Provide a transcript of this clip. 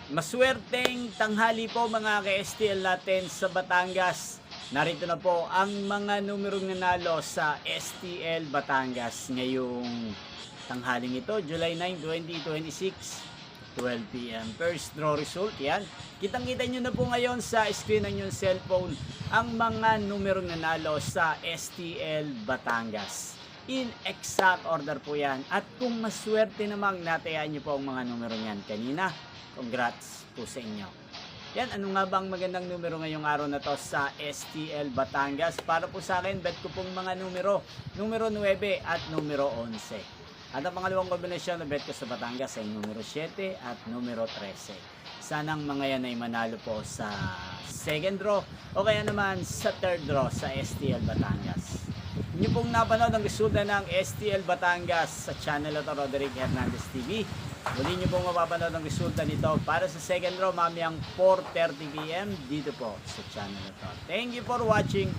Maswerteng tanghali po mga ka-STL natin sa Batangas. Narito na po ang mga numerong nanalo sa STL Batangas ngayong tanghaling ito, July 9, 2026, 12 p.m. First draw result, yan. Kitang-kita nyo na po ngayon sa screen ng inyong cellphone ang mga numerong nanalo sa STL Batangas. In exact order po yan. At kung maswerte namang natayaan nyo po ang mga numerong yan kanina, congrats po sa inyo. Yan, ano nga bang magandang numero ngayong araw na to sa STL Batangas? Para po sa akin, bet ko pong mga numero 9 at numero 11. At ang pangalawang kombinasyon na bet ko sa Batangas ay numero 7 at numero 13. Sanang mga yan ay manalo po sa second draw o kaya naman sa third draw sa STL Batangas. Inyo pong napanood ang resulta ng STL Batangas sa channel ito, Roderick Hernandez TV. Muli nyo pong mapapanood ang resulta nito para sa second draw mamayang 4:30 p.m. dito po sa channel ito. Thank you for watching.